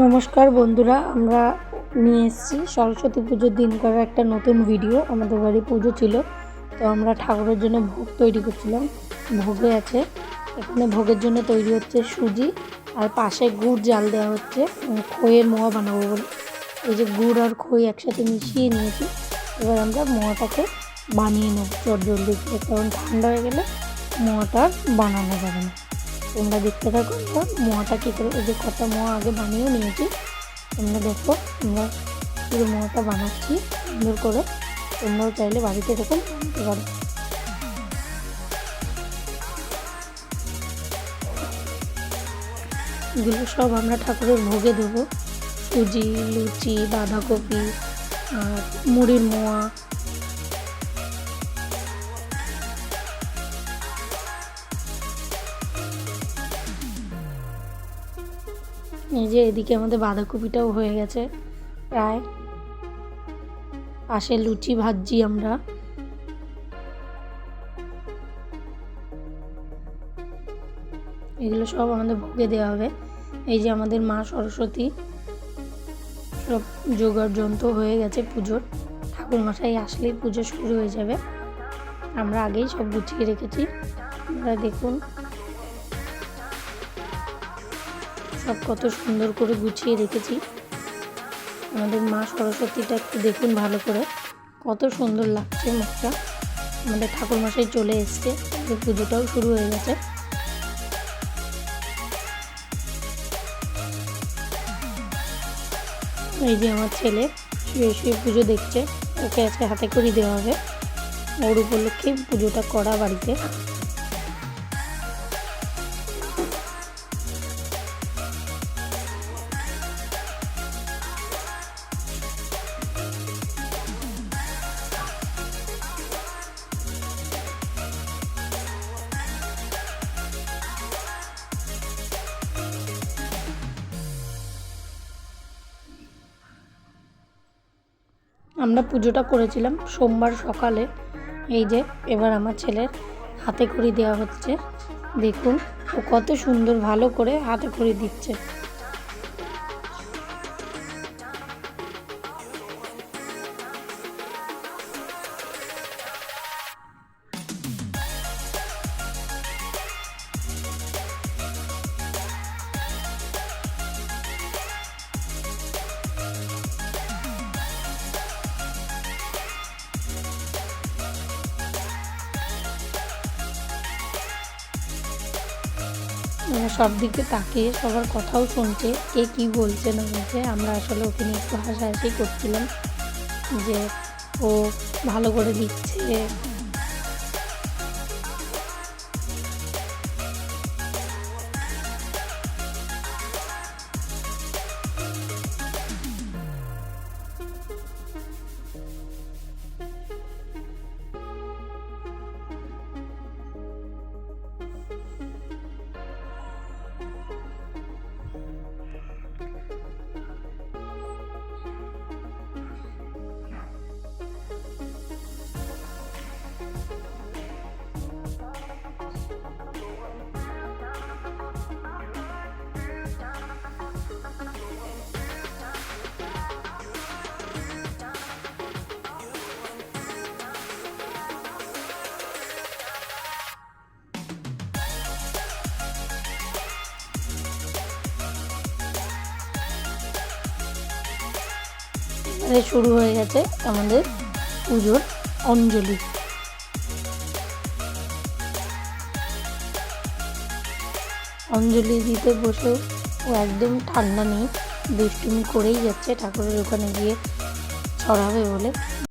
নমস্কার বন্ধুরা, আমরা নিয়ে এসেছি সরস্বতী পুজোর দিনকার একটা নতুন ভিডিও। আমাদের বাড়ি পুজো ছিল, তো আমরা ঠাকুরের জন্য ভোগ তৈরি করছিলাম। ভোগে আছে, এখানে ভোগের জন্য তৈরি হচ্ছে সুজি, আর পাশে গুড় জাল দেওয়া হচ্ছে খইয়ের মোয়া বানাবো বলে। এই যে গুড় আর খই একসাথে মিশিয়ে নিয়েছি। এবার আমরা মোয়াটাকে বানিয়ে নেব জলদি করে, কারণ ঠান্ডা হয়ে গেলে মোয়াটা আর বানানো যাবে না। তোমরা দেখতে থাকো মোয়াটা কী করে। এই যে কটা মোয়া আগে বানিয়ে নিয়েছি, তোমরা দেখো আমরা পুরো মোয়াটা বানাচ্ছি সুন্দর করে। তোমরাও চাইলে বাড়িতে এরকম বানাতে পারো। এগুলো সব আমরা ঠাকুরের ভোগে দেবো। সুজি, লুচি, বাঁধাকপি আর মুড়ির মোয়া। এই যে এদিকে আমাদের বাঁধাকপিটাও হয়ে গেছে প্রায়। পাশে লুচি ভাজছি আমরা। এগুলো সব আমাদের ভোগে দেওয়া হবে। এই যে আমাদের মা সরস্বতী, সব জোগাড় যন্ত্র হয়ে গেছে পুজোর। ঠাকুরমশাই আসলেই পুজো শুরু হয়ে যাবে। আমরা আগেই সব গুছিয়ে রেখেছি। আপনারা দেখুন সব কত সুন্দর করে গুছিয়ে রেখেছি। আমাদের মা সরস্বতীটা একটু দেখুন ভালো করে, কত সুন্দর লাগছে মুখটা। আমাদের ঠাকুরমশাই চলে এসছে, পুজোটাও শুরু হয়ে গেছে। এই যে আমার ছেলে শুয়ে শুয়ে পুজো দেখছে, ওকে আজকে হাতে খড়ি দেওয়া হবে। ওর উপলক্ষে পুজোটা করা বাড়িতে। আমরা পুজোটা করেছিলাম সোমবার সকালে। এই যে এবার আমার ছেলের হাতে খড়ি দেওয়া হচ্ছে। দেখুন ও কত সুন্দর ভালো করে হাতে খড়ি দিচ্ছে। সব দিকে তাকিয়ে সবার কথাও শুনছে, কে কী বলছে না বলছে। আমরা আসলে ওকে নিয়ে একটু হাসাহাসি করছিলাম যে ও ভালো করে দিচ্ছে। শুরু হয়ে গেছে আমাদের পুজোর অঞ্জলি। অঞ্জলি দিতে বসেও ও একদম ঠান্ডা নেই, দুষ্টুমি করেই যাচ্ছে ঠাকুরের ওখানে গিয়ে ছড়াবে বলে।